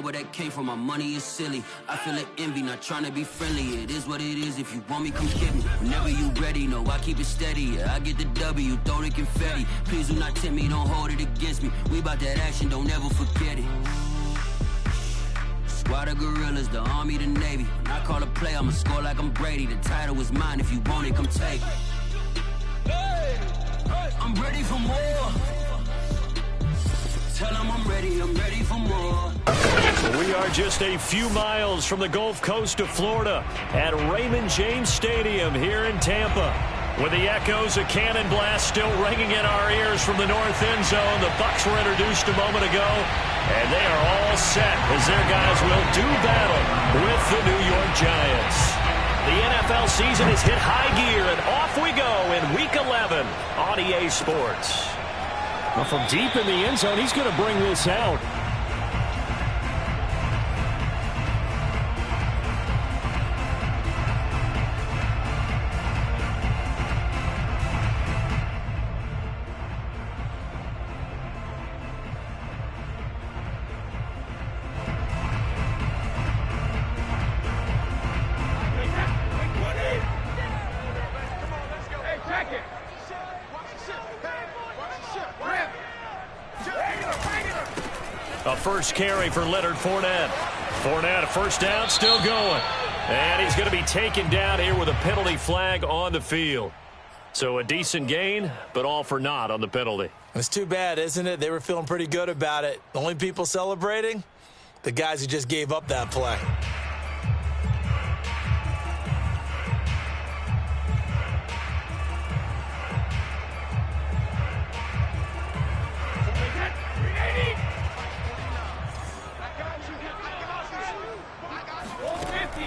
Where that came from, my money is silly. I feel it envy, not trying to be friendly. It is what it is. If you want me, come get me. Whenever you ready, no, I keep it steady. Yeah, I get the W, throw the confetti. Please do not tempt me, don't hold it against me. We bout that action, don't ever forget it. Squad of gorillas, the army, the navy. When I call a play, I'ma score like I'm Brady. The title is mine, if you want it, come take it. I'm ready for more. Tell them I'm ready for more. We are just a few miles from the Gulf Coast of Florida at Raymond James Stadium here in Tampa. With the echoes of cannon blast still ringing in our ears from the north end zone, the Bucs were introduced a moment ago, and they are all set as their guys will do battle with the New York Giants. The NFL season has hit high gear, and off we go in Week 11 on EA Sports. Well, from deep in the end zone, he's going to bring this out. A first carry for Leonard Fournette. Fournette, a first down, still going. And he's going to be taken down here with a penalty flag on the field. So a decent gain, but all for naught on the penalty. It's too bad, isn't it? They were feeling pretty good about it. The only people celebrating? The guys who just gave up that play.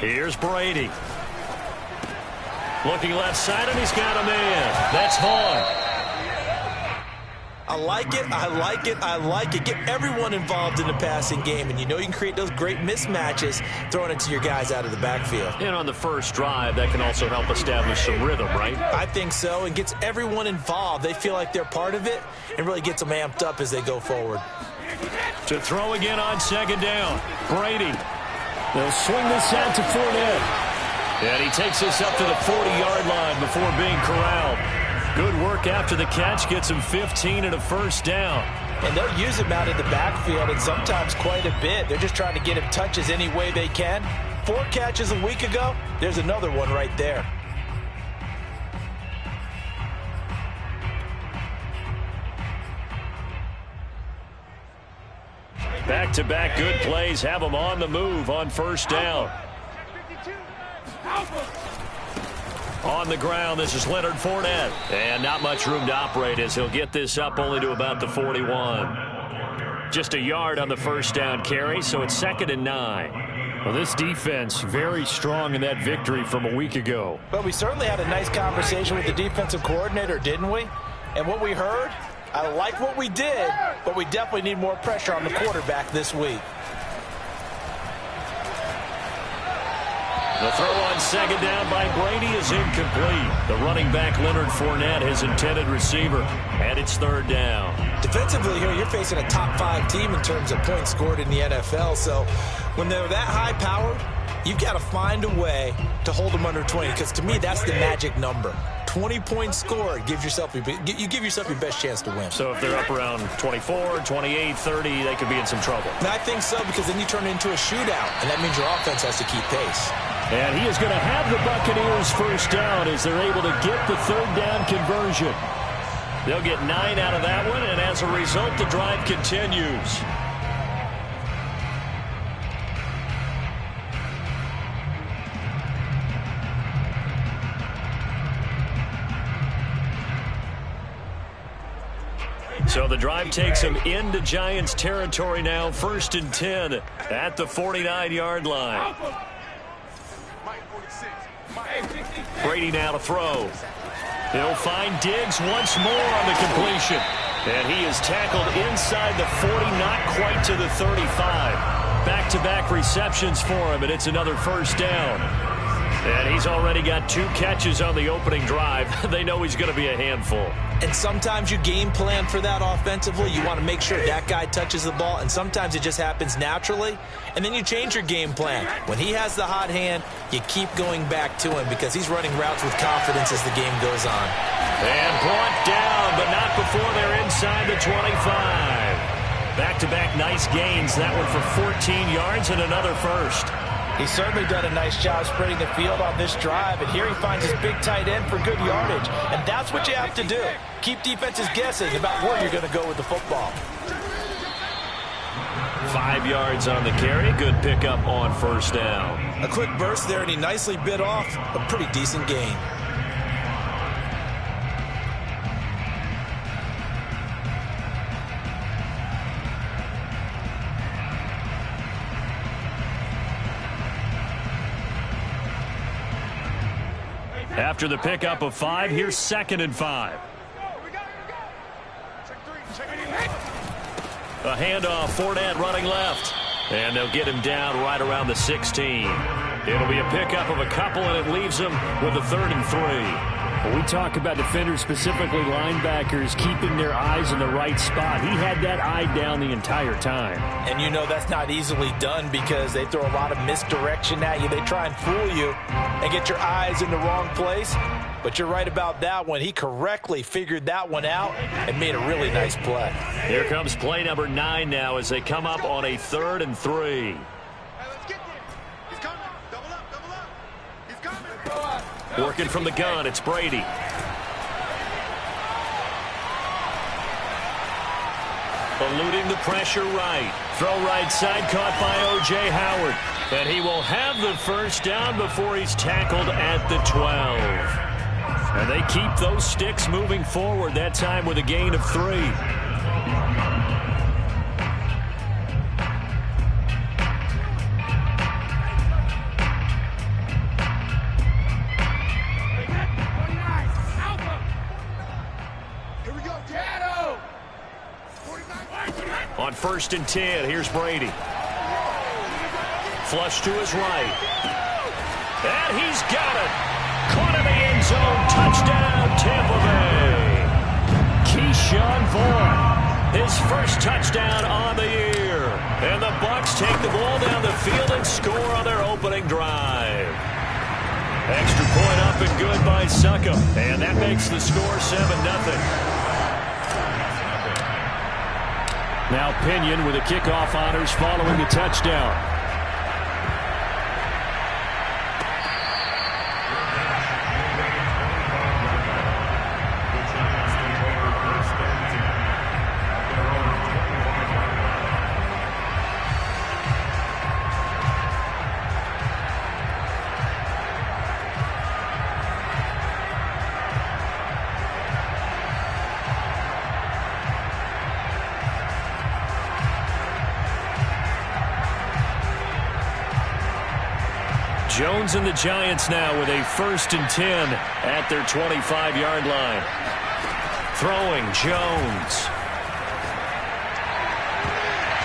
Here's Brady. Looking left side, and he's got a man. That's Vaughn. I like it, I like it, I like it. Get everyone involved in the passing game, and you know you can create those great mismatches throwing it to your guys out of the backfield. And on the first drive, that can also help establish some rhythm, right? I think so, and gets everyone involved. They feel like they're part of it, and really gets them amped up as they go forward. To throw again on second down, Brady. They'll swing this out to Fournette. And he takes this up to the 40-yard line before being corralled. Good work after the catch. Gets him 15 and a first down. And they'll use him out in the backfield, and sometimes quite a bit. They're just trying to get him touches any way they can. 4 catches a week ago. There's another one right there. Back-to-back good plays have them on the move on first down. On the ground, this is Leonard Fournette. And not much room to operate as he'll get this up only to about the 41. Just a yard on the first down carry, so it's 2nd and 9. Well, this defense very strong in that victory from a week ago. But we certainly had a nice conversation with the defensive coordinator, didn't we? And what we heard, I like what we did, but we definitely need more pressure on the quarterback this week. The throw on second down by Brady is incomplete. The running back, Leonard Fournette, his intended receiver, and it's 3rd down. Defensively here, you're facing a top 5 team in terms of points scored in the NFL, so when they're that high-powered, you've got to find a way to hold them under 20, because to me, that's the magic number. 20 points scored, you give yourself your best chance to win. So if they're up around 24, 28, 30, they could be in some trouble. And I think so, because then you turn it into a shootout, and that means your offense has to keep pace. And he is going to have the Buccaneers first down as they're able to get the 3rd down conversion. They'll get 9 out of that one, and as a result, the drive continues. So the drive takes them into Giants territory now, 1st and 10 at the 49-yard line. Brady now to throw. He'll find Diggs once more on the completion. And he is tackled inside the 40, not quite to the 35. Back-to-back receptions for him, and it's another first down. And he's already got 2 catches on the opening drive. They know he's going to be a handful. And sometimes you game plan for that offensively. You want to make sure that guy touches the ball, and sometimes it just happens naturally. And then you change your game plan. When he has the hot hand, you keep going back to him because he's running routes with confidence as the game goes on. And brought down, but not before they're inside the 25. Back-to-back nice gains. That one for 14 yards and another first. He's certainly done a nice job spreading the field on this drive, and here he finds his big tight end for good yardage. And that's what you have to do. Keep defenses guessing about where you're going to go with the football. 5 yards on the carry. Good pickup on first down. A quick burst there, and he nicely bit off a pretty decent gain. After the pickup of 5, here's 2nd and 5. A handoff, Fournette running left. And they'll get him down right around the 16. It'll be a pickup of a couple, and it leaves them with a 3rd and 3. When we talk about defenders, specifically linebackers, keeping their eyes in the right spot. He had that eye down the entire time. And you know that's not easily done because they throw a lot of misdirection at you. They try and fool you and get your eyes in the wrong place. But you're right about that one. He correctly figured that one out and made a really nice play. Here comes play number 9 now as they come up on a 3rd and 3. Working from the gun, it's Brady. Eluding the pressure right. Throw right side, caught by O.J. Howard. And he will have the first down before he's tackled at the 12. And they keep those sticks moving forward, that time with a gain of 3. On 1st and 10, here's Brady. Flush to his right. And he's got it. Caught in the end zone. Touchdown, Tampa Bay. Keyshawn Vaughn, his first touchdown on the year. And the Bucs take the ball down the field and score on their opening drive. Extra point up and good by Succop. And that makes the score 7-0. Now Pinion with the kickoff honors following the touchdown. Jones and the Giants now with a 1st and 10 at their 25-yard line. Throwing Jones.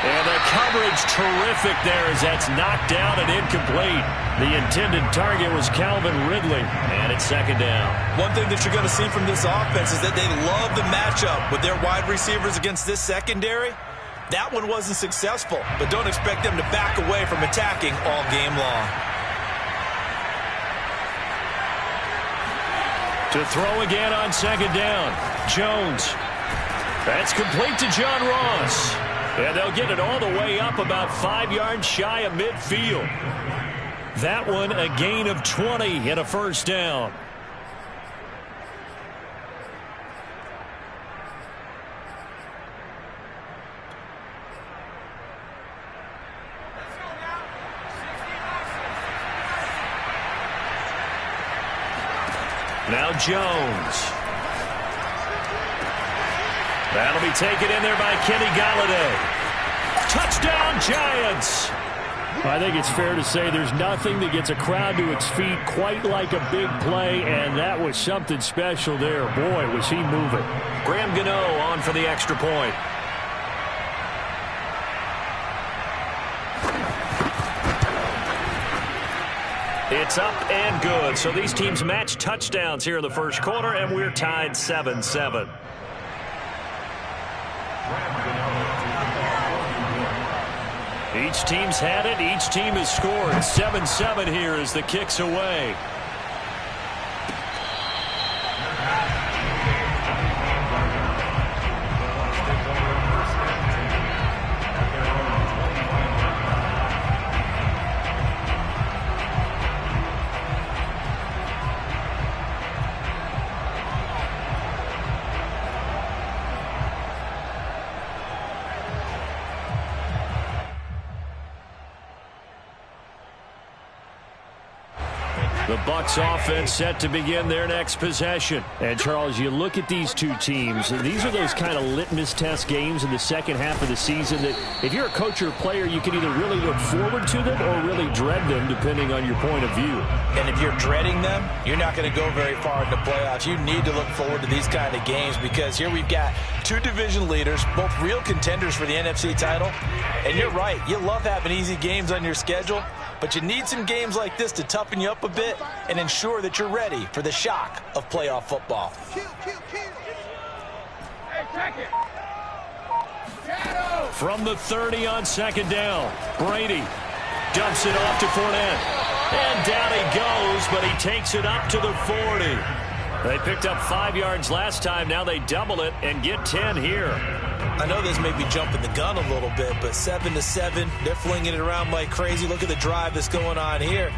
And the coverage terrific there as that's knocked down and incomplete. The intended target was Calvin Ridley, and it's 2nd down. One thing that you're going to see from this offense is that they love the matchup with their wide receivers against this secondary. That one wasn't successful, but don't expect them to back away from attacking all game long. To throw again on 2nd down. Jones. That's complete to John Ross. And they'll get it all the way up about 5 yards shy of midfield. That one a gain of 20 and a first down. Now Jones. That'll be taken in there by Kenny Golladay. Touchdown, Giants! I think it's fair to say there's nothing that gets a crowd to its feet quite like a big play, and that was something special there. Boy, was he moving. Graham Gano on for the extra point. It's up and good. So these teams match touchdowns here in the first quarter, and we're tied 7-7. Each team's had it. Each team has scored. 7-7 here as the kick's away. The Bucs offense set to begin their next possession. And, Charles, you look at these two teams, these are those kind of litmus test games in the second half of the season that if you're a coach or a player, you can either really look forward to them or really dread them, depending on your point of view. And if you're dreading them, you're not going to go very far in the playoffs. You need to look forward to these kind of games because here we've got two division leaders, both real contenders for the NFC title. And you're right, you love having easy games on your schedule, but you need some games like this to toughen you up a bit and ensure that you're ready for the shock of playoff football. From the 30 on second down, Brady dumps it off to Fournette. And down he goes, but he takes it up to the 40. They picked up 5 yards last time. Now they double it and get 10 here. I know this may be jumping the gun a little bit, but 7-7, they're flinging it around like crazy. Look at the drive that's going on here.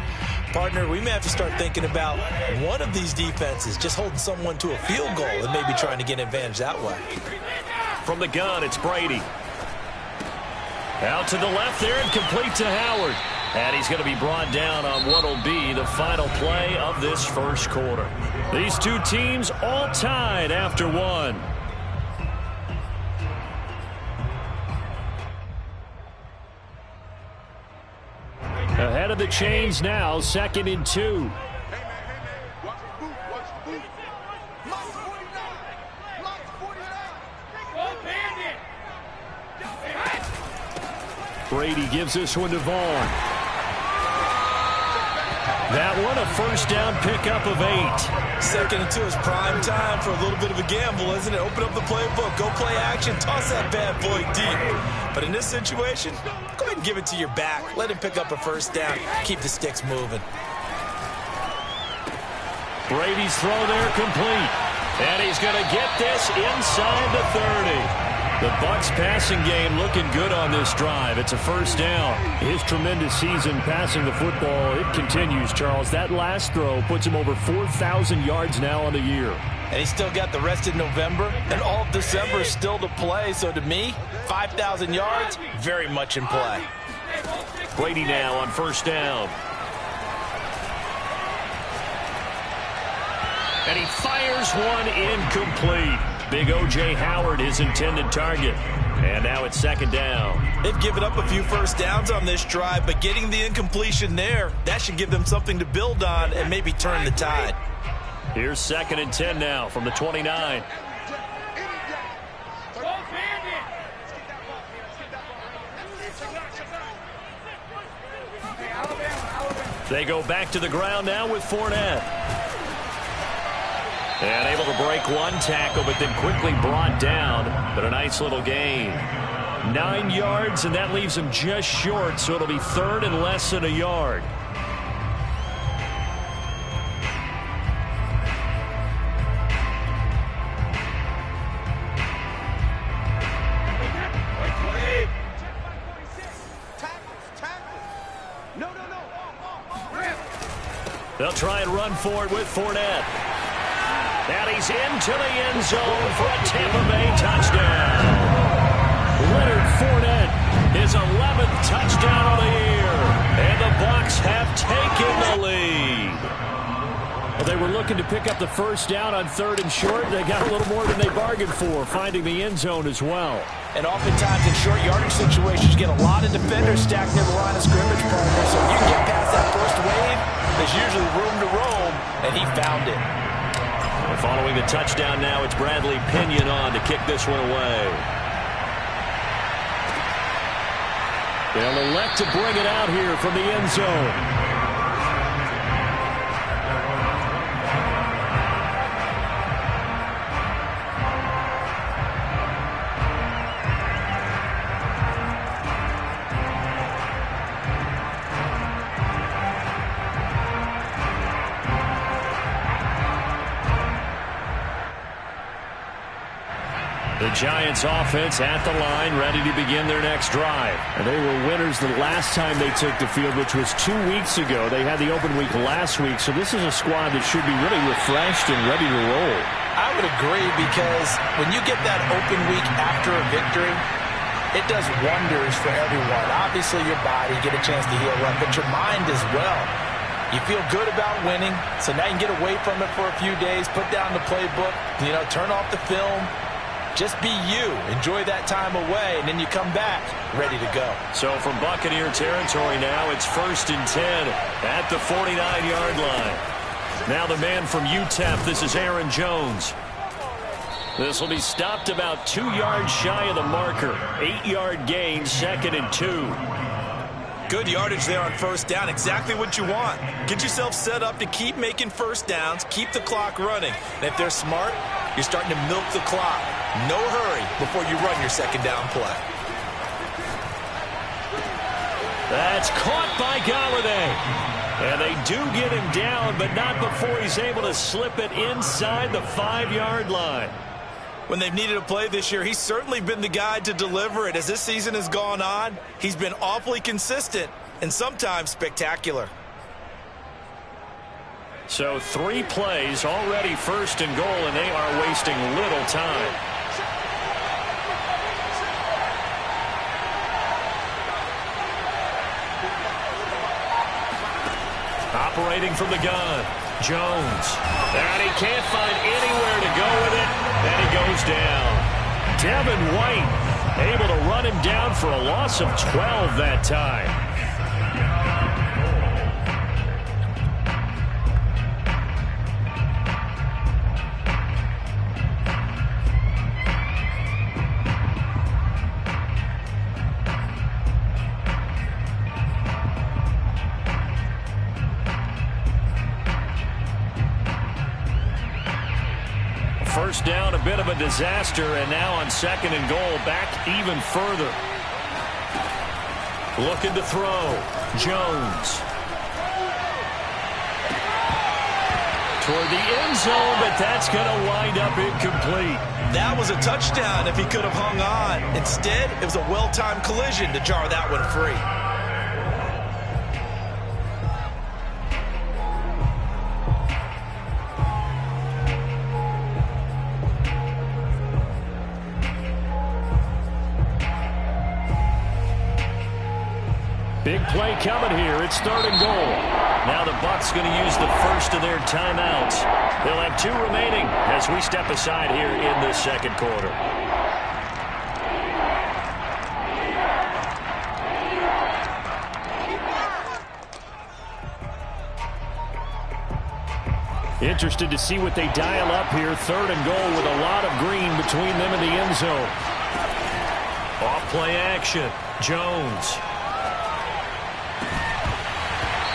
Partner, we may have to start thinking about one of these defenses just holding someone to a field goal and maybe trying to get an advantage that way. From the gun, it's Brady. Out to the left there and complete to Howard. And he's going to be brought down on what will be the final play of this first quarter. These two teams all tied after one. Ahead of the chains now, 2nd and 2. Brady gives this one to Vaughn. That one a first down pickup of 8. 2nd and 2 is prime time for a little bit of a gamble, isn't it? Open up the playbook, go play action, toss that bad boy deep. But in this situation, go ahead and give it to your back. Let him pick up a first down. Keep the sticks moving. Brady's throw there complete. And he's going to get this inside the 30. The Bucs passing game looking good on this drive. It's a first down. His tremendous season passing the football, it continues, Charles. That last throw puts him over 4,000 yards now on the year. And he's still got the rest of November, and all of December is still to play. So to me, 5,000 yards, very much in play. Brady now on first down. And he fires one incomplete. Big O.J. Howard, his intended target. And now it's 2nd down. They've given up a few first downs on this drive, but getting the incompletion there, that should give them something to build on and maybe turn the tide. Here's 2nd and 10 now from the 29. They go back to the ground now with Fournette. And able to break one tackle, but then quickly brought down. But a nice little gain. 9 yards, and that leaves him just short, so it'll be 3rd and less than a yard. They'll try and run for it with Fournette. And he's into the end zone for a Tampa Bay touchdown. Leonard Fournette, his 11th touchdown of the year. And the Bucs have taken the lead. Well, they were looking to pick up the first down on 3rd and short. They got a little more than they bargained for, finding the end zone as well. And oftentimes in short yardage situations, you get a lot of defenders stacked near the line of scrimmage, partner. So if you get past that first wave, there's usually room to roam, and he found it. Following the touchdown now, it's Bradley Pinion on to kick this one away. They'll elect to bring it out here from the end zone. The Giants offense at the line, ready to begin their next drive. And they were winners the last time they took the field, which was 2 weeks ago. They had the open week last week, so this is a squad that should be really refreshed and ready to roll. I would agree, because when you get that open week after a victory, it does wonders for everyone. Obviously, your body, get a chance to heal up, but your mind as well. You feel good about winning, so now you can get away from it for a few days, put down the playbook, turn off the film. Just be you. Enjoy that time away, and then you come back ready to go. So from Buccaneer territory now, it's 1st and 10 at the 49-yard line. Now the man from UTEP, this is Aaron Jones. This will be stopped about 2 yards shy of the marker. 8-yard gain, 2nd and 2. Good yardage there on 1st down. Exactly what you want. Get yourself set up to keep making 1st downs, keep the clock running. And if they're smart, you're starting to milk the clock. No hurry before you run your 2nd down play. That's caught by Galladay. And they do get him down, but not before he's able to slip it inside the 5-yard line. When they've needed a play this year, he's certainly been the guy to deliver it. As this season has gone on, he's been awfully consistent and sometimes spectacular. So 3 plays, already 1st and goal, and they are wasting little time. Operating from the gun, Jones. And he can't find anywhere to go with it, and he goes down. Devin White able to run him down for a loss of 12 that time. First down, a bit of a disaster, and now on 2nd and goal, back even further. Looking to throw. Jones. Toward the end zone, but that's going to wind up incomplete. That was a touchdown if he could have hung on. Instead, it was a well-timed collision to jar that one free. Big play coming here. It's 3rd and goal. Now the Bucs going to use the first of their timeouts. They'll have 2 remaining as we step aside here in the 2nd quarter. Interested to see what they dial up here. 3rd and goal with a lot of green between them and the end zone. Off play action. Jones.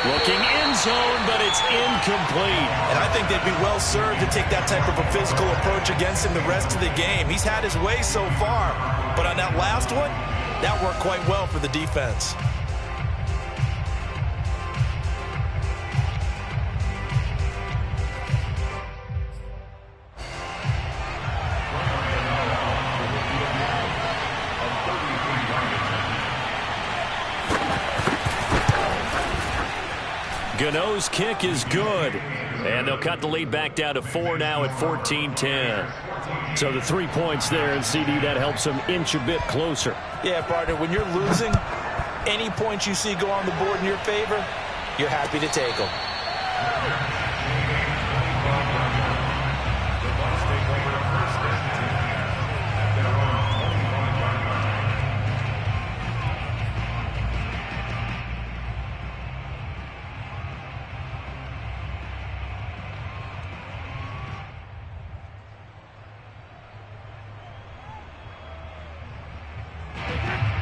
Looking end zone, but it's incomplete. And I think they'd be well served to take that type of a physical approach against him the rest of the game. He's had his way so far, but on that last one, that worked quite well for the defense. Gano's kick is good. And they'll cut the lead back down to 4 now at 14-10. So the 3 points there, and CD, that helps them inch a bit closer. Yeah, partner, when you're losing, any points you see go on the board in your favor, you're happy to take them.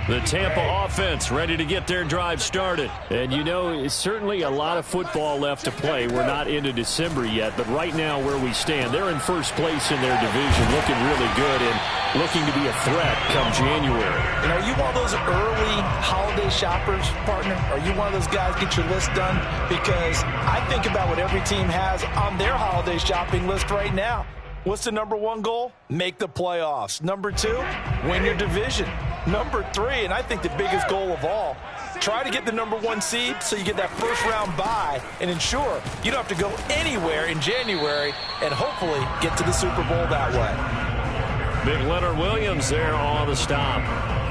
The Tampa offense ready to get their drive started. And you know, it's certainly a lot of football left to play. We're not into December yet, but right now where we stand, they're in first place in their division, looking really good and looking to be a threat come January. And are you one of those early holiday shoppers, partner? Are you one of those guys get your list done? Because I think about what every team has on their holiday shopping list right now. What's the number one goal? Make the playoffs. Number 2, win your division. Number 3, and I think the biggest goal of all, try to get the number 1 seed so you get that first round bye and ensure you don't have to go anywhere in January and hopefully get to the Super Bowl that way. Big Leonard Williams there on the stop.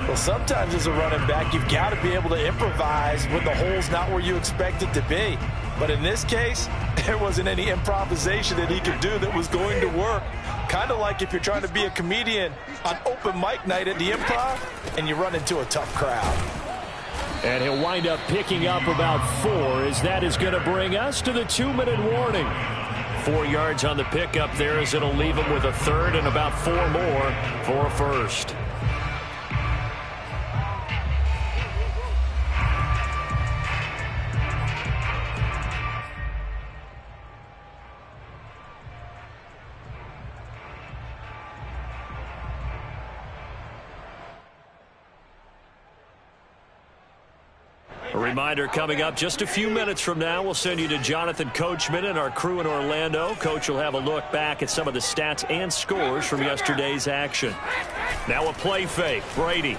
Well, sometimes as a running back, you've got to be able to improvise when the hole's not where you expect it to be. But in this case, there wasn't any improvisation that he could do that was going to work. Kind of like if you're trying to be a comedian on open mic night at the Improv and you run into a tough crowd. And he'll wind up picking up about 4 as that is going to bring us to the 2-minute warning. 4 yards on the pickup there as it'll leave him with a third and about 4 more for a first. A reminder coming up just a few minutes from now, we'll send you to Jonathan Coachman and our crew in Orlando. Coach will have a look back at some of the stats and scores from yesterday's action. Now a play fake. Brady.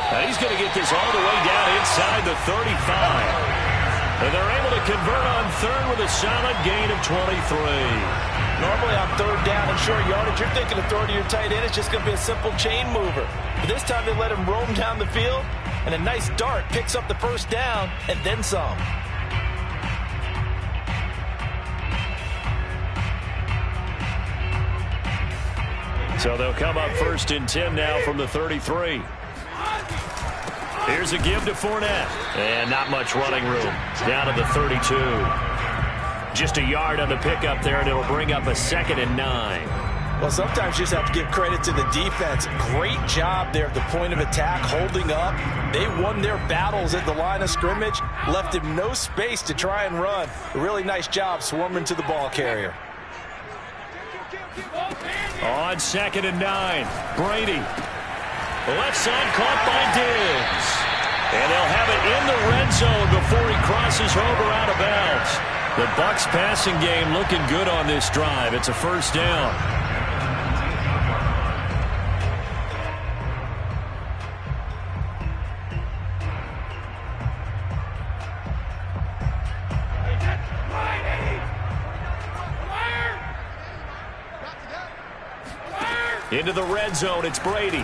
And he's going to get this all the way down inside the 35. And they're able to convert on third with a solid gain of 23. Normally on third down and short yardage, you're thinking of throwing to your tight end. It's just going to be a simple chain mover. But this time they let him roam down the field, and a nice dart picks up the first down and then some. So they'll come up 1st and 10 now from the 33. Here's a give to Fournette. And not much running room. Down to the 32. Just a yard on the pickup there, and it'll bring up a 2nd and 9. Well, sometimes you just have to give credit to the defense. Great job there at the point of attack, holding up. They won their battles at the line of scrimmage, left him no space to try and run. A really nice job swarming to the ball carrier. On 2nd and 9, Brady. Left side caught by Diggs. And they'll have it in the red zone before he crosses over out of bounds. The Bucs passing game looking good on this drive. It's a first down. Into the red zone, it's Brady.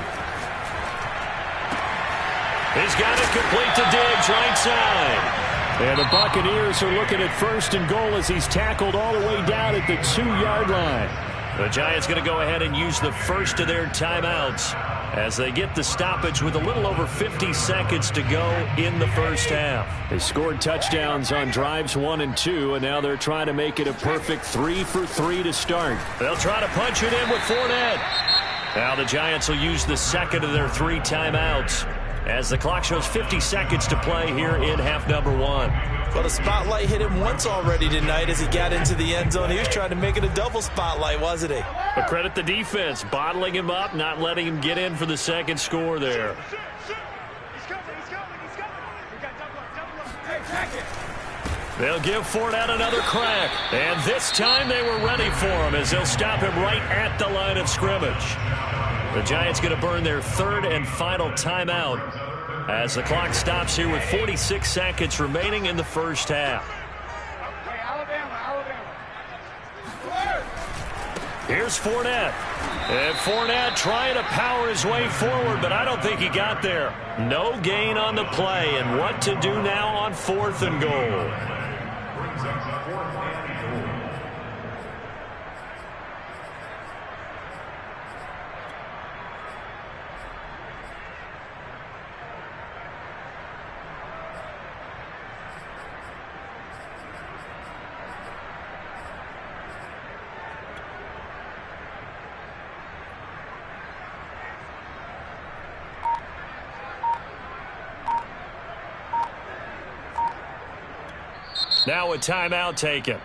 He's got it complete to Diggs, right side. And the Buccaneers are looking at 1st and goal as he's tackled all the way down at the 2-yard line. The Giants going to go ahead and use the first of their timeouts as they get the stoppage with a little over 50 seconds to go in the first half. They scored touchdowns on drives 1 and 2, and now they're trying to make it a perfect 3 for 3 to start. They'll try to punch it in with Fournette. Now the Giants will use the second of their 3 timeouts as the clock shows 50 seconds to play here in half number 1. Well, the spotlight hit him once already tonight as he got into the end zone. He was trying to make it a double spotlight, wasn't he? But credit the defense, bottling him up, not letting him get in for the second score there. They'll give Fournette another crack. And this time they were ready for him as they'll stop him right at the line of scrimmage. The Giants going to burn their 3rd and final timeout as the clock stops here with 46 seconds remaining in the first half. Here's Fournette. And Fournette trying to power his way forward, but I don't think he got there. No gain on the play, and what to do now on 4th and goal. Now a timeout taken.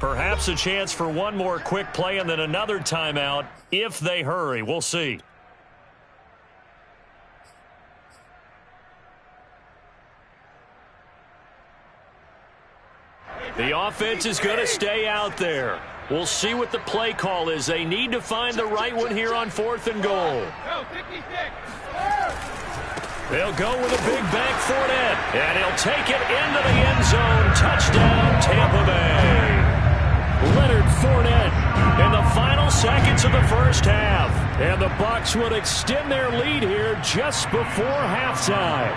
Perhaps a chance for one more quick play and then another timeout if they hurry. We'll see. The offense is going to stay out there. We'll see what the play call is. They need to find the right one here on 4th and goal. They'll go with a big bank Fournette, and he'll take it into the end zone. Touchdown, Tampa Bay. Leonard Fournette in the final seconds of the first half. And the Bucs would extend their lead here just before halftime.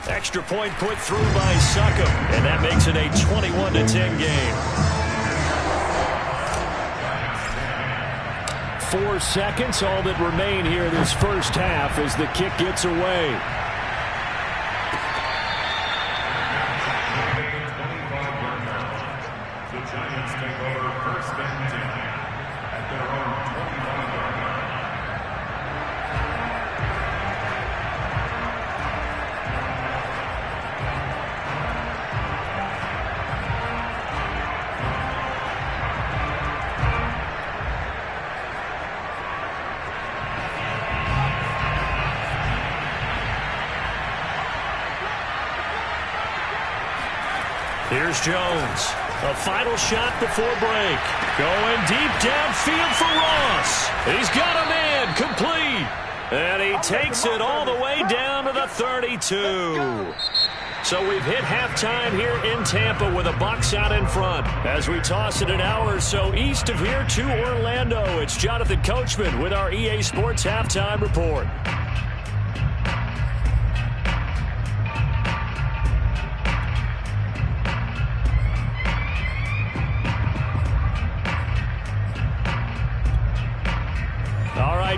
Extra point put through by Succop, and that makes it a 21-10 game. 4 seconds, all that remain here this first half as the kick gets away. The Giants take over 1st and 10 at their own 21-yard line. Here's Jones. A final shot before break. Going deep downfield for Ross. He's got a man complete. And he takes it all the way down to the 32. So we've hit halftime here in Tampa with the Bucs out in front. As we toss it an hour or so east of here to Orlando, it's Jonathan Coachman with our EA Sports Halftime Report.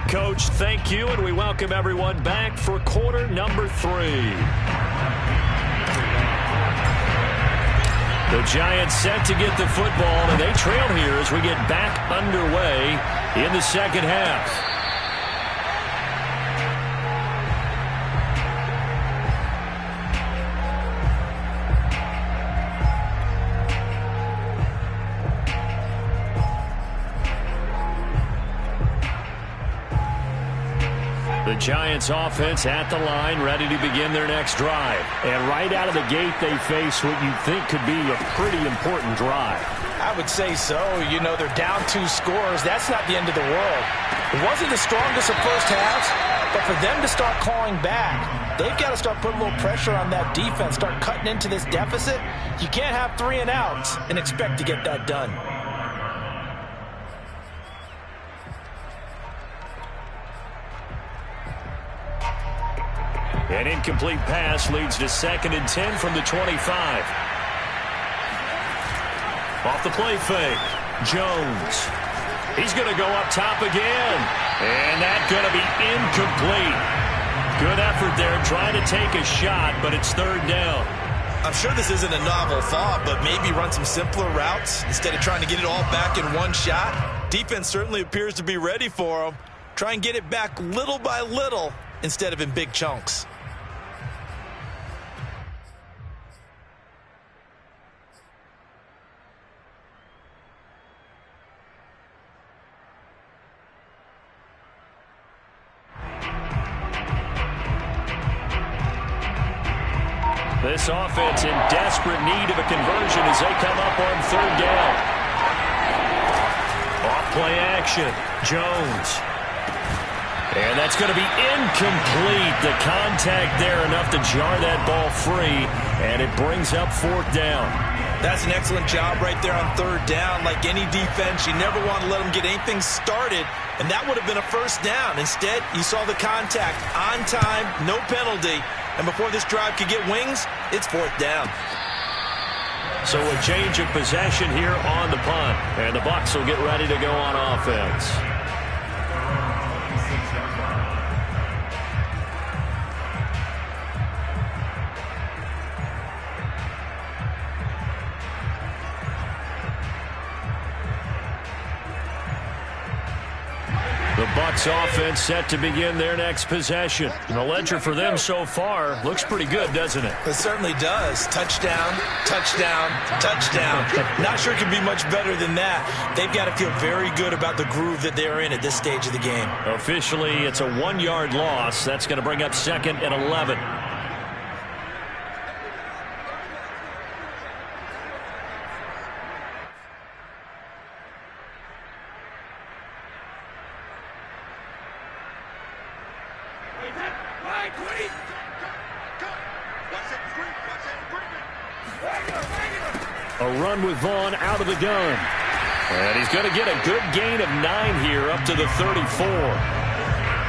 Coach, thank you, and we welcome everyone back for quarter number 3. The Giants set to get the football, and they trail here as we get back underway in the second half. The Giants offense at the line, ready to begin their next drive. And right out of the gate, they face what you think could be a pretty important drive. I would say so. You know, they're down 2 scores. That's not the end of the world. It wasn't the strongest of first halves, but for them to start clawing back, they've got to start putting a little pressure on that defense, start cutting into this deficit. You can't have 3 and outs and expect to get that done. An incomplete pass leads to 2nd and 10 from the 25. Off the play fake. Jones. He's going to go up top again. And that's going to be incomplete. Good effort there trying to take a shot, but it's 3rd down. I'm sure this isn't a novel thought, but maybe run some simpler routes instead of trying to get it all back in one shot. Defense certainly appears to be ready for them. Try and get it back little by little instead of in big chunks. This offense in desperate need of a conversion as they come up on 3rd down. Off play action. Jones. And that's going to be incomplete. The contact there enough to jar that ball free, and it brings up 4th down. That's an excellent job right there on 3rd down. Like any defense, you never want to let them get anything started, and that would have been a 1st down. Instead, you saw the contact on time, no penalty, and before this drive could get wings, it's 4th down. So a change of possession here on the punt, and the Bucs will get ready to go on offense. The Bucs offense set to begin their next possession. The ledger for them so far looks pretty good, doesn't it? It certainly does. Touchdown, touchdown, touchdown. Not sure it can be much better than that. They've got to feel very good about the groove that they're in at this stage of the game. Officially, it's a 1-yard loss. That's going to bring up 2nd and 11. A run with Vaughn out of the gun. And he's going to get a good gain of 9 here up to the 34.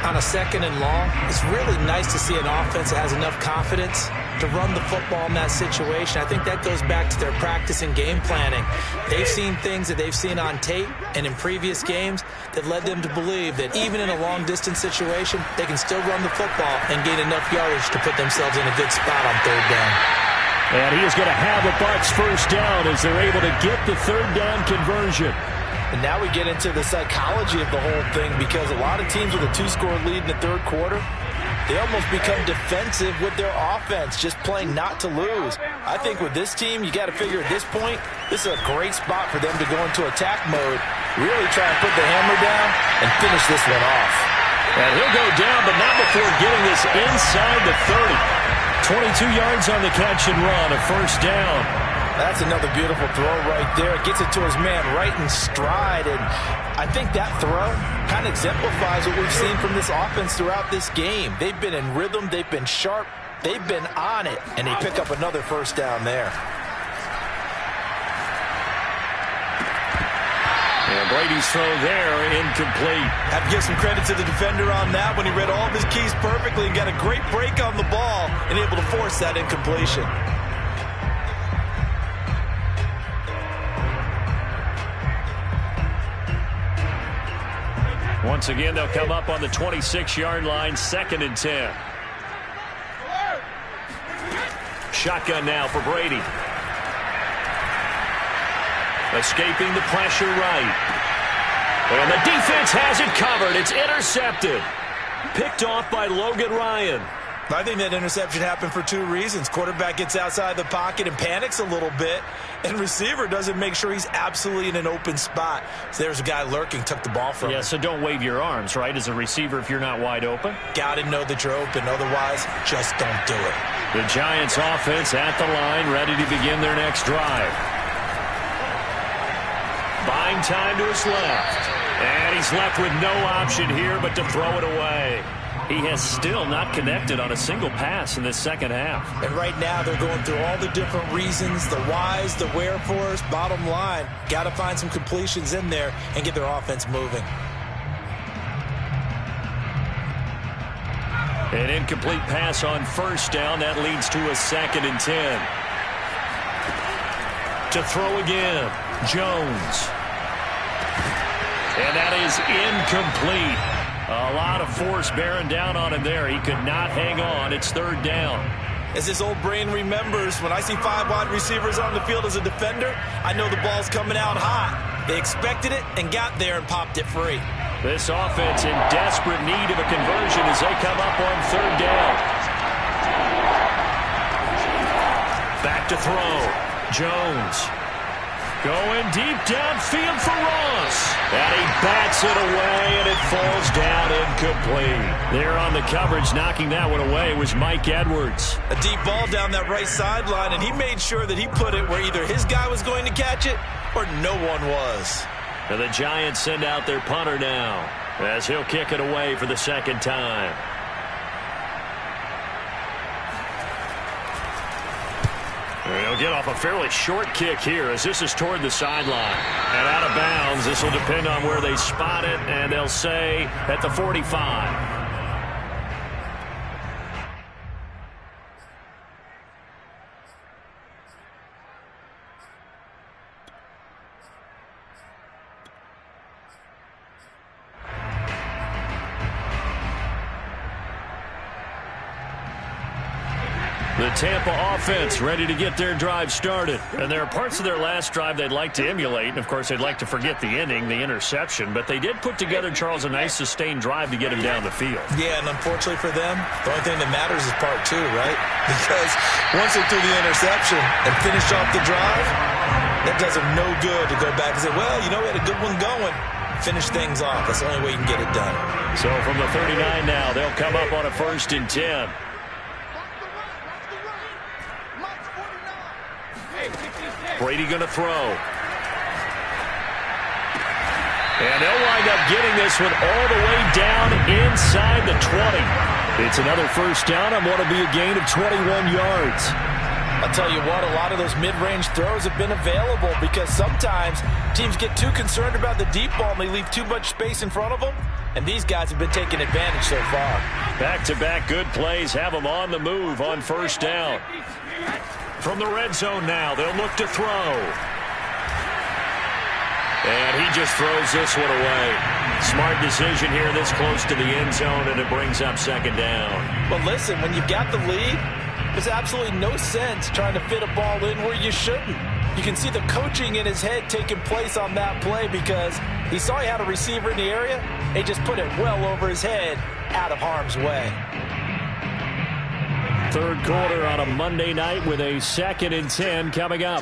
On a 2nd and long, it's really nice to see an offense that has enough confidence to run the football in that situation. I think that goes back to their practice and game planning. They've seen things that they've seen on tape and in previous games that led them to believe that even in a long-distance situation, they can still run the football and gain enough yardage to put themselves in a good spot on 3rd down. And he is going to have the Bucs 1st down as they're able to get the 3rd down conversion. And now we get into the psychology of the whole thing, because a lot of teams with a 2-score lead in the 3rd quarter, they almost become defensive with their offense, just playing not to lose. I think with this team, you got to figure at this point, this is a great spot for them to go into attack mode, really try and put the hammer down and finish this one off. And he'll go down, but not before getting this inside the 30. 22 yards on the catch and run, a 1st down. That's another beautiful throw right there. It gets it to his man right in stride, and I think that throw kind of exemplifies what we've seen from this offense throughout this game. They've been in rhythm, they've been sharp, they've been on it, and they pick up another 1st down there. And Brady's throw there, incomplete. Have to give some credit to the defender on that when he read all of his keys perfectly and got a great break on the ball and able to force that incompletion. Once again, they'll come up on the 26-yard line, 2nd and 10. Shotgun now for Brady. Escaping the pressure right. And the defense has it covered. It's intercepted. Picked off by Logan Ryan. I think that interception happened for 2 reasons. Quarterback gets outside the pocket and panics a little bit, and receiver doesn't make sure he's absolutely in an open spot. So there's a guy lurking, took the ball from him. Yeah, so don't wave your arms, right, as a receiver if you're not wide open. Got to know that you're open. Otherwise, just don't do it. The Giants offense at the line, ready to begin their next drive. Buying time to his left. And he's left with no option here but to throw it away. He has still not connected on a single pass in this 2nd half. And right now they're going through all the different reasons, the whys, the wherefores. Bottom line, got to find some completions in there and get their offense moving. An incomplete pass on 1st down. That leads to a 2nd and 10. To throw again, Jones. And that is incomplete. A lot of force bearing down on him there. He could not hang on. It's 3rd down. As his old brain remembers, when I see 5 wide receivers on the field as a defender, I know the ball's coming out hot. They expected it and got there and popped it free. This offense in desperate need of a conversion as they come up on 3rd down. Back to throw. Jones. Going deep downfield for Ross. And he bats it away, and it falls down incomplete. There on the coverage, knocking that one away, was Mike Edwards. A deep ball down that right sideline, and he made sure that he put it where either his guy was going to catch it or no one was. And the Giants send out their punter now as he'll kick it away for the 2nd time. He'll get off a fairly short kick here as this is toward the sideline. And out of bounds, this will depend on where they spot it, and they'll say at the 45. The Tampa offense ready to get their drive started. And there are parts of their last drive they'd like to emulate. And, of course, they'd like to forget the inning, the interception. But they did put together, Charles, a nice sustained drive to get him down the field. Yeah, and unfortunately for them, the only thing that matters is part two, right? Because once they threw the interception and finished off the drive, that does them no good to go back and say, well, you know, we had a good one going. Finish things off. That's the only way you can get it done. So from the 39 now, they'll come up on a 1st and 10. Brady going to throw. And they'll wind up getting this one all the way down inside the 20. It's another 1st down on what will be a gain of 21 yards. I'll tell you what, a lot of those mid-range throws have been available because sometimes teams get too concerned about the deep ball and they leave too much space in front of them. And these guys have been taking advantage so far. Back-to-back good plays have them on the move on 1st down. From the red zone now, they'll look to throw. And he just throws this one away. Smart decision here this close to the end zone, and it brings up 2nd down. But listen, when you've got the lead, there's absolutely no sense trying to fit a ball in where you shouldn't. You can see the coaching in his head taking place on that play because he saw he had a receiver in the area. He just put it well over his head, out of harm's way. 3rd quarter on a Monday night with a 2nd and 10 coming up.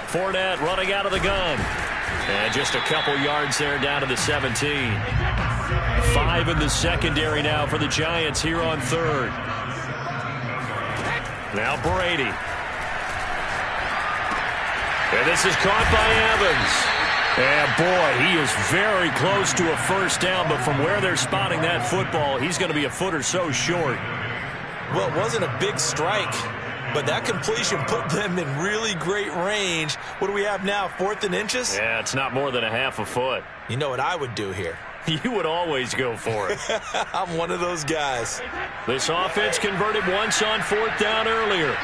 Fournette running out of the gun. And just a couple yards there down to the 17. 5 in the secondary now for the Giants here on 3rd. Now Brady. And this is caught by Evans. And boy, he is very close to a 1st down, but from where they're spotting that football, he's going to be a foot or so short. Well, it wasn't a big strike, but that completion put them in really great range. What do we have now, 4th and inches? Yeah, it's not more than a half a foot. You know what I would do here? You would always go for it. I'm one of those guys. This offense converted once on 4th down earlier.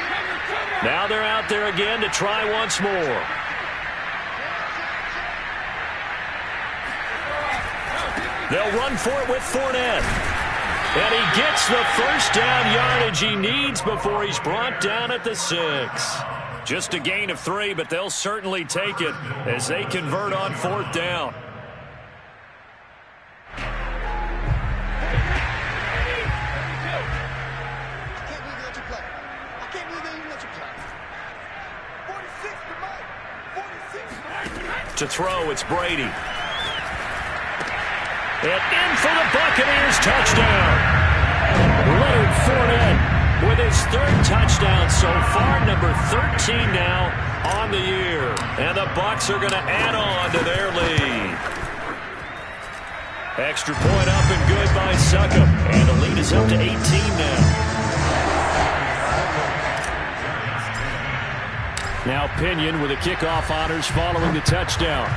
Now they're out there again to try once more. They'll run for it with Fournette. And he gets the 1st down yardage he needs before he's brought down at the 6. Just a gain of 3, but they'll certainly take it as they convert on 4th down. To throw, it's Brady. And in for the Buccaneers touchdown. Leonard Fournette with his 3rd touchdown so far, number 13 now on the year. And the Bucs are going to add on to their lead. Extra point up and good by Succop. And the lead is up to 18 now. Now Pinion with the kickoff honors following the touchdown.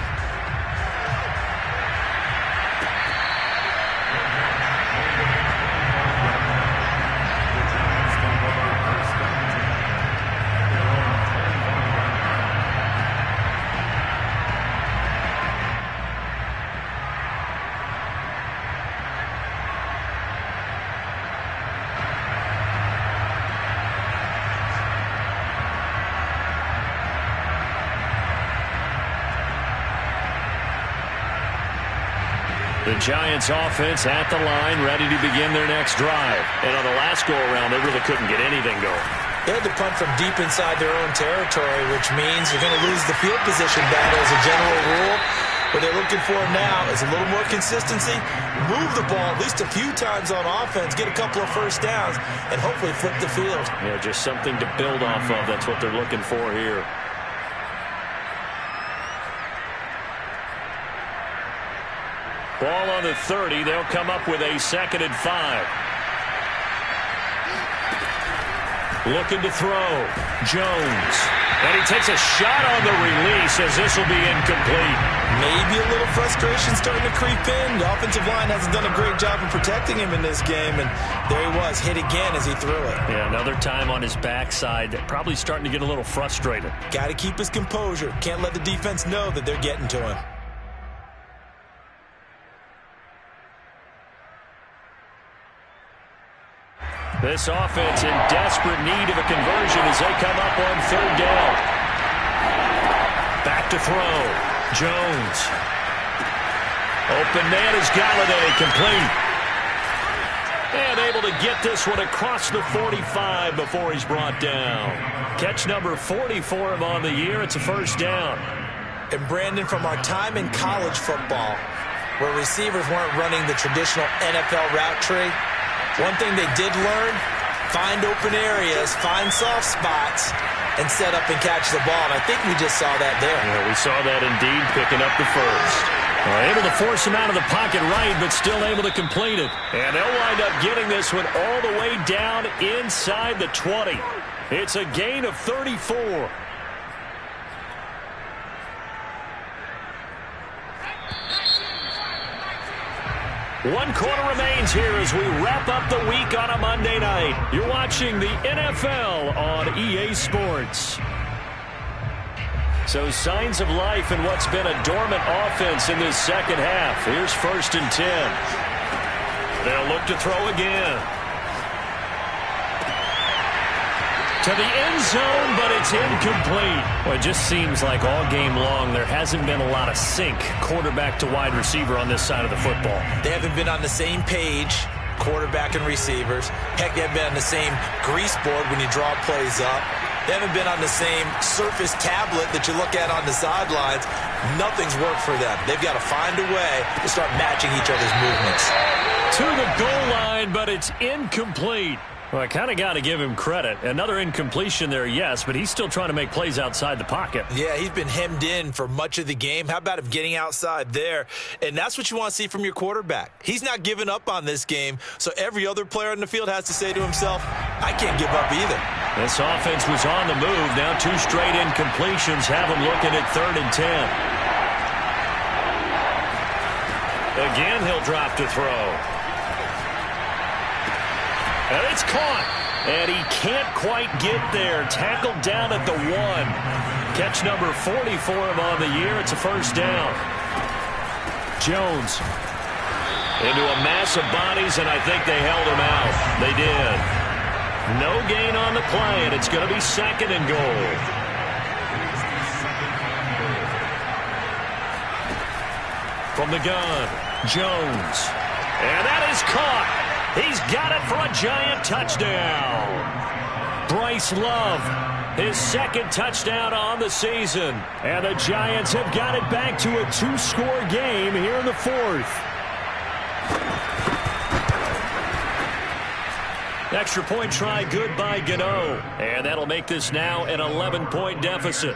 The Giants offense at the line, ready to begin their next drive. And on the last go-around, they really couldn't get anything going. They had to punt from deep inside their own territory, which means they're going to lose the field position battle as a general rule. What they're looking for now is a little more consistency, move the ball at least a few times on offense, get a couple of 1st downs, and hopefully flip the field. Yeah, just something to build off of. That's what they're looking for here. Ball on the 30. They'll come up with a 2nd and 5. Looking to throw. Jones. And he takes a shot on the release as this will be incomplete. Maybe a little frustration starting to creep in. The offensive line hasn't done a great job of protecting him in this game. And there he was, hit again as he threw it. Yeah, another time on his backside. Probably starting to get a little frustrated. Got to keep his composure. Can't let the defense know that they're getting to him. This offense in desperate need of a conversion as they come up on third down. Back to throw. Jones. Open man is Galladay, complete. And able to get this one across the 45 before he's brought down. Catch number 40 for him on the year. It's a first down. And Brandon, from our time in college football, where receivers weren't running the traditional NFL route tree, one thing they did learn, find open areas, find soft spots, and set up and catch the ball. And I think we just saw that there. Yeah, we saw that indeed, picking up the first. Able to force him out of the pocket right, but still able to complete it. And they'll wind up getting this one all the way down inside the 20. It's a gain of 34. One quarter remains here as we wrap up the week on a Monday night. You're watching the NFL on EA Sports. So signs of life in what's been a dormant offense in this second half. Here's 1st and 10. They'll look to throw again. To the end zone, but it's incomplete. Well, it just seems like all game long there hasn't been a lot of sync quarterback to wide receiver on this side of the football. They haven't been on the same page, quarterback and receivers. Heck, they haven't been on the same grease board when you draw plays up. They haven't been on the same surface tablet that you look at on the sidelines. Nothing's worked for them. They've got to find a way to start matching each other's movements. To the goal line, but it's incomplete. Well, I kind of got to give him credit. Another incompletion there, yes, but he's still trying to make plays outside the pocket. Yeah, he's been hemmed in for much of the game. How about him getting outside there? And that's what you want to see from your quarterback. He's not giving up on this game, so every other player on the field has to say to himself, I can't give up either. This offense was on the move. Now 2 straight incompletions have him looking at 3rd and 10. Again, he'll drop to throw. And it's caught. And he can't quite get there. Tackled down at the 1. Catch number 40 for him on the year. It's a first down. Jones. Into a mass of bodies, and I think they held him out. They did. No gain on the play, and it's going to be 2nd and goal. From the gun, Jones. And that is caught. He's got it for a giant touchdown. Bryce Love, his 2nd touchdown on the season. And the Giants have got it back to a 2-score game here in the 4th. Extra point try good by Gano. And that'll make this now an 11-point deficit.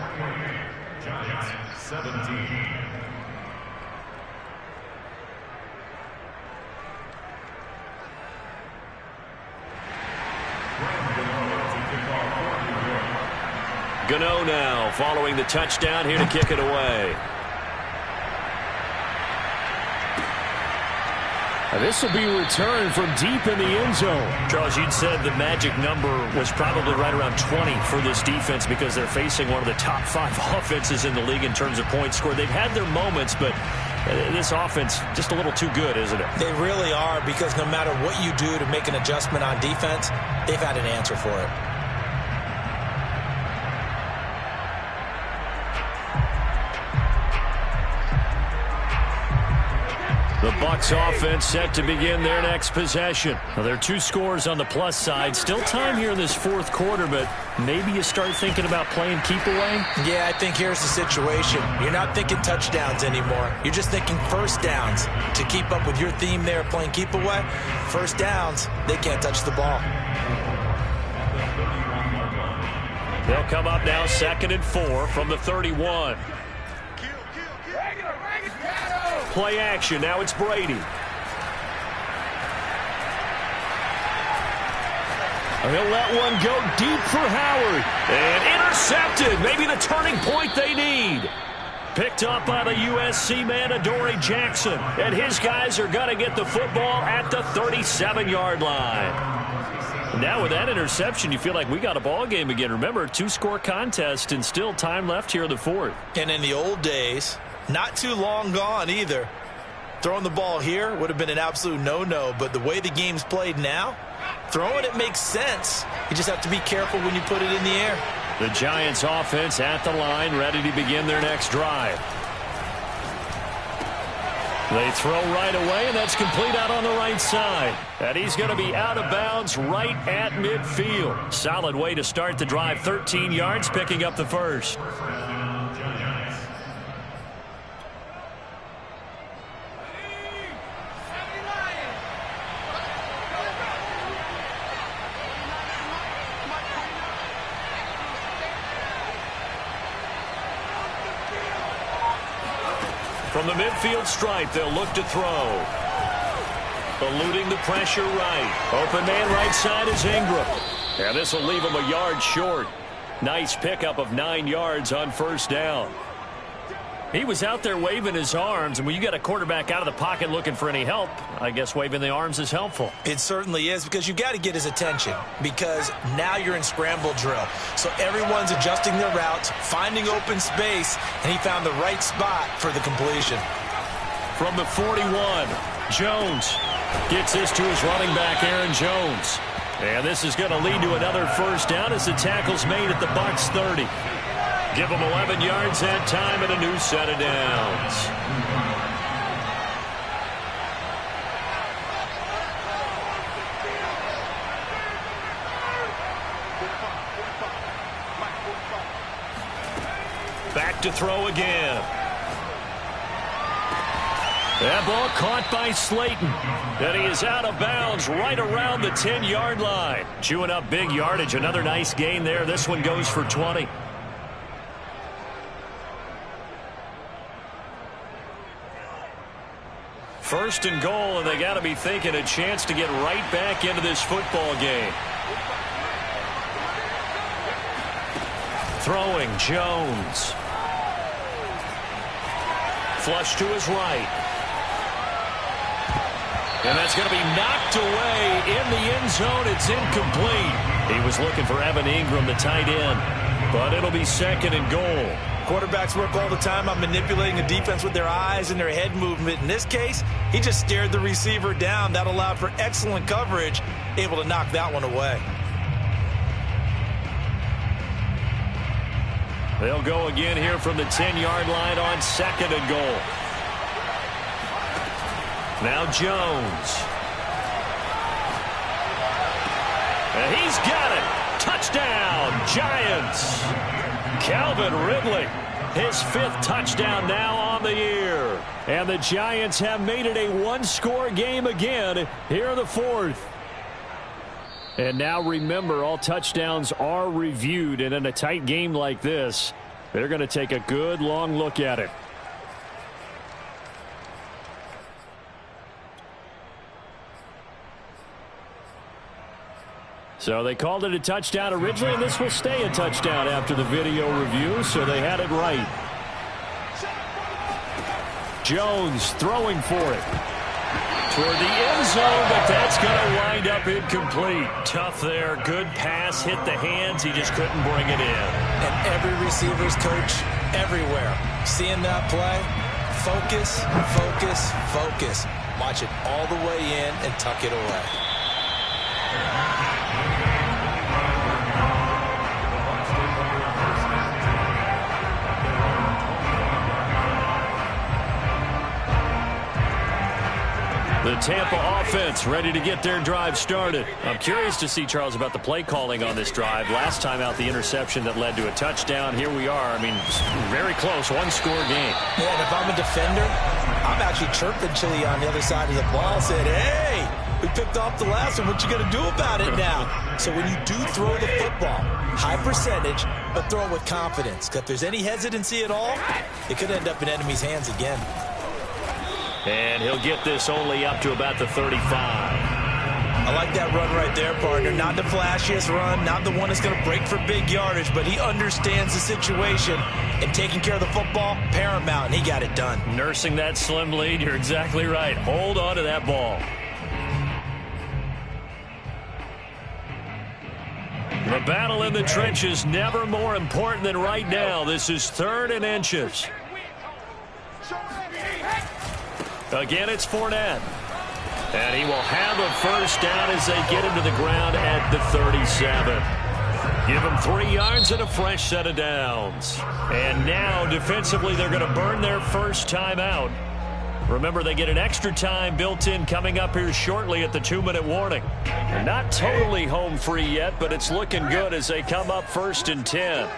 Giants 17. Gano now following the touchdown here to kick it away. This will be returned from deep in the end zone. Charles, you'd said the magic number was probably right around 20 for this defense because they're facing one of the top 5 offenses in the league in terms of points scored. They've had their moments, but this offense just a little too good, isn't it? They really are, because no matter what you do to make an adjustment on defense, they've had an answer for it. The Bucs offense set to begin their next possession. Well, there are 2 scores on the plus side. Still time here in this 4th quarter, but maybe you start thinking about playing keep away? Yeah, I think here's the situation. You're not thinking touchdowns anymore. You're just thinking first downs. To keep up with your theme there, playing keep away, first downs, they can't touch the ball. They'll come up now 2nd and 4 from the 31. Play action. Now it's Brady. He'll let one go deep for Howard. And intercepted. Maybe the turning point they need. Picked up by the USC man, Adoree Jackson. And his guys are going to get the football at the 37-yard line. Now with that interception, you feel like we got a ball game again. Remember, 2-score contest and still time left here in the 4th. And in the old days, not too long gone either, throwing the ball here would have been an absolute no-no. But the way the game's played now, Throwing it makes sense. You just have to be careful when you put it in the air. The Giants offense at the line, ready to begin their next drive. They throw right away, and that's complete out on the right side. And he's going to be out of bounds right at midfield. Solid way to start the drive. 13 yards, picking up the first. From the midfield stripe, they'll look to throw. Eluding the pressure right. Open man right side is Ingram. And this will leave him a yard short. Nice pickup of 9 yards on first down. He was out there waving his arms, and when you got a quarterback out of the pocket looking for any help, I guess waving the arms is helpful. It certainly is, because you got to get his attention, because now you're in scramble drill. So everyone's adjusting their routes, finding open space, and he found the right spot for the completion. From the 41, Jones gets this to his running back, Aaron Jones. And this is going to lead to another first down as the tackle's made at the Bucs 30. Give them 11 yards that time and a new set of downs. Back to throw again. That ball caught by Slayton. And he is out of bounds right around the 10-yard line. Chewing up big yardage. Another nice gain there. This one goes for 20. First and goal, and they got to be thinking a chance to get right back into this football game. Throwing, Jones. Flush to his right. And that's going to be knocked away in the end zone. It's incomplete. He was looking for Evan Ingram, the tight end, but it'll be second and goal. Quarterbacks work all the time on manipulating a defense with their eyes and their head movement. In this case, he just stared the receiver down. That allowed for excellent coverage, able to knock that one away. They'll go again here from the 10-yard line on second and goal. Now Jones. And he's got it. Touchdown, Giants. Calvin Ridley, his 5th touchdown now on the year. And the Giants have made it a one-score game again here in the 4th. And now remember, all touchdowns are reviewed, and in a tight game like this, they're going to take a good long look at it. So they called it a touchdown originally, and this will stay a touchdown after the video review, so they had it right. Jones throwing for it. Toward the end zone, but that's going to wind up incomplete. Tough there. Good pass. Hit the hands. He just couldn't bring it in. And every receiver's coach everywhere. Seeing that play, focus, focus, focus. Watch it all the way in and tuck it away. The Tampa offense ready to get their drive started. I'm curious to see, Charles, about the play calling on this drive. Last time out, the interception that led to a touchdown. Here we are. I mean, very close, one-score game. Yeah, and if I'm a defender, I'm actually chirping Chili on the other side of the ball. Said, hey, we picked off the last one. What you going to do about it now? So when you do throw the football, high percentage, but throw it with confidence. Because if there's any hesitancy at all, it could end up in enemy's hands again. And he'll get this only up to about the 35. I like that run right there, partner. Not the flashiest run, not the one that's going to break for big yardage, but he understands the situation, and taking care of the football, paramount, and he got it done. Nursing that slim lead, you're exactly right. Hold on to that ball. The battle in the trenches never more important than right now. This is 3rd and inches. Again, it's Fournette. And he will have a first down as they get him to the ground at the 37. Give him 3 yards and a fresh set of downs. And now, defensively, they're going to burn their first timeout. Remember, they get an extra time built in coming up here shortly at the 2-minute warning. They're not totally home free yet, but it's looking good as they come up 1st and 10.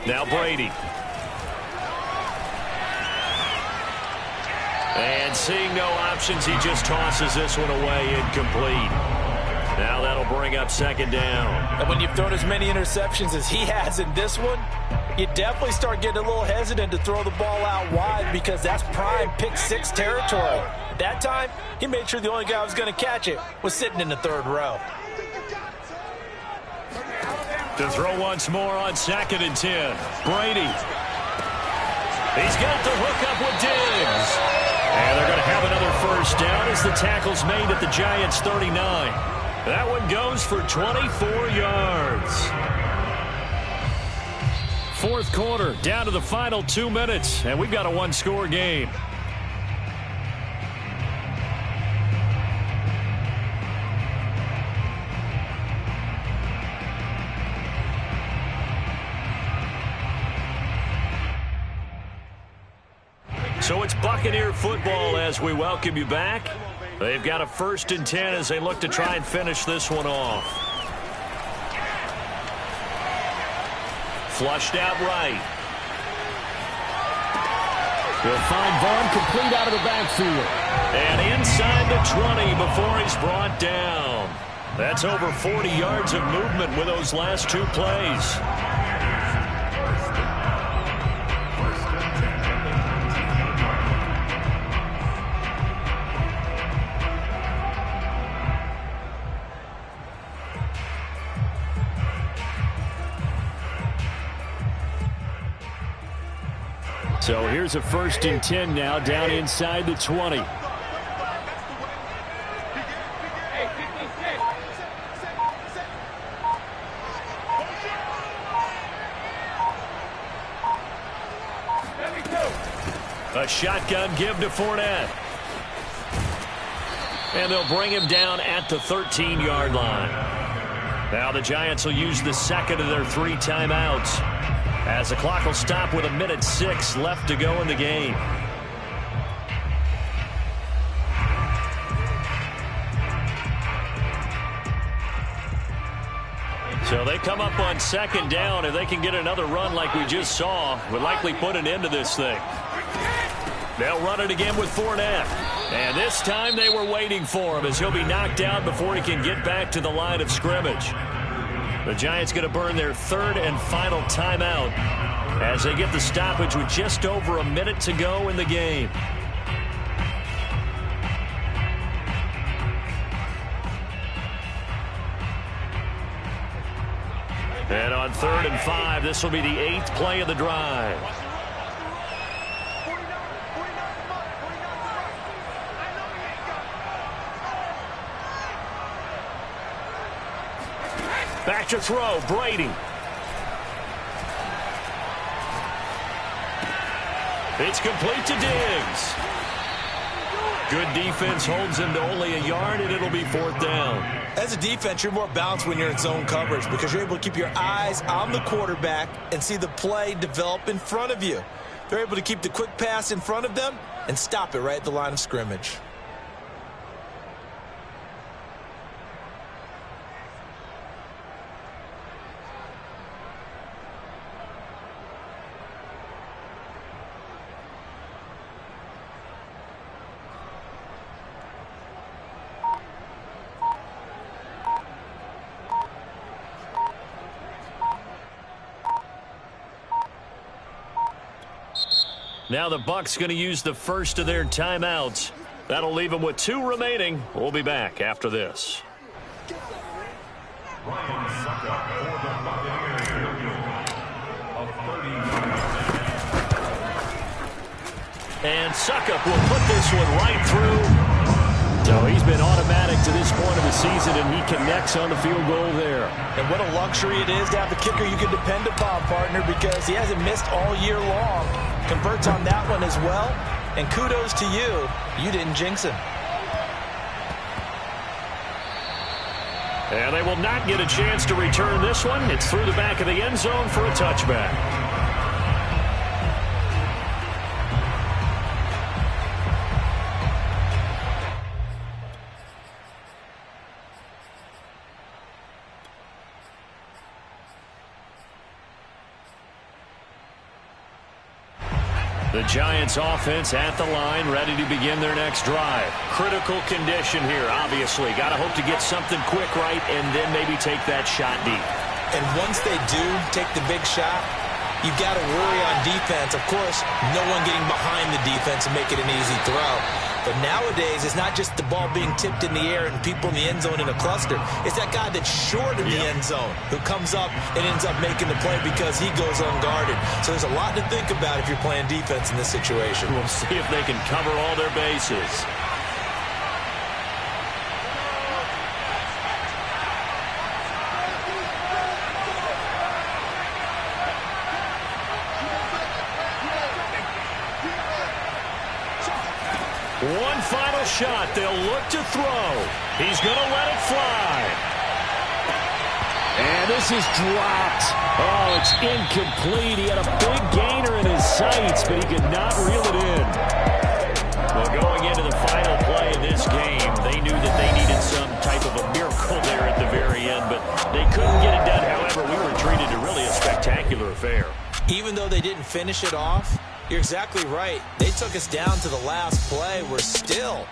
Now Brady. And seeing no options, he just tosses this one away incomplete. Now that'll bring up 2nd down. And when you've thrown as many interceptions as he has in this one, you definitely start getting a little hesitant to throw the ball out wide because that's prime pick-6 territory. At that time, he made sure the only guy who was going to catch it was sitting in the 3rd row. To throw once more on 2nd and 10. Brady. He's got the hook up with Diggs. And they're going to have another first down as the tackle's made at the Giants' 39. That one goes for 24 yards. 4th quarter, down to the final 2 minutes, and we've got a 1-score game. So it's Buccaneer football as we welcome you back. They've got a 1st and 10 as they look to try and finish this one off. Flushed out right. We'll find Vaughn complete out of the backfield. And inside the 20 before he's brought down. That's over 40 yards of movement with those last 2 plays. So here's a 1st and 10 now down inside the 20. A shotgun give to Fournette. And they'll bring him down at the 13-yard line. Now the Giants will use the 2nd of their 3 timeouts, as the clock will stop with 1:06 left to go in the game. So they come up on 2nd down. If they can get another run like we just saw, would likely put an end to this thing. They'll run it again with Fournette. And this time they were waiting for him as he'll be knocked out before he can get back to the line of scrimmage. The Giants going to burn their 3rd and final timeout as they get the stoppage with just over 1 minute to go in the game. And on 3rd and 5, this will be the 8th play of the drive. Back to throw, Brady. It's complete to Diggs. Good defense holds him to only a yard, and it'll be 4th down. As a defense, you're more balanced when you're in zone coverage because you're able to keep your eyes on the quarterback and see the play develop in front of you. They're able to keep the quick pass in front of them and stop it right at the line of scrimmage. Now the Bucs going to use the 1st of their timeouts. That'll leave them with 2 remaining. We'll be back after this. And Suckup will put this one right through. So he's been automatic to this point of the season, and he connects on the field goal there. And what a luxury it is to have the kicker you can depend upon, partner, because he hasn't missed all year long. Converts on that one as well. And kudos to you. You didn't jinx him. And they will not get a chance to return this one. It's through the back of the end zone for a touchback. The Giants offense at the line, ready to begin their next drive. Critical condition here, obviously. Got to hope to get something quick right and then maybe take that shot deep. And once they do take the big shot, you've got to worry on defense. Of course, no one getting behind the defense and make it an easy throw. But nowadays, it's not just the ball being tipped in the air and people in the end zone in a cluster. It's that guy that's short of the end zone who comes up and ends up making the play because he goes unguarded. So there's a lot to think about if you're playing defense in this situation. We'll see if they can cover all their bases. One final shot. They'll look to throw. He's going to let it fly. And this is dropped. Oh, it's incomplete. He had a big gainer in his sights, but he could not reel it in. Well, going into the final play of this game, they knew that they needed some type of a miracle there at the very end, but they couldn't get it done. However, we were treated to really a spectacular affair. Even though they didn't finish it off, you're exactly right. They took us down to the last play. We're still...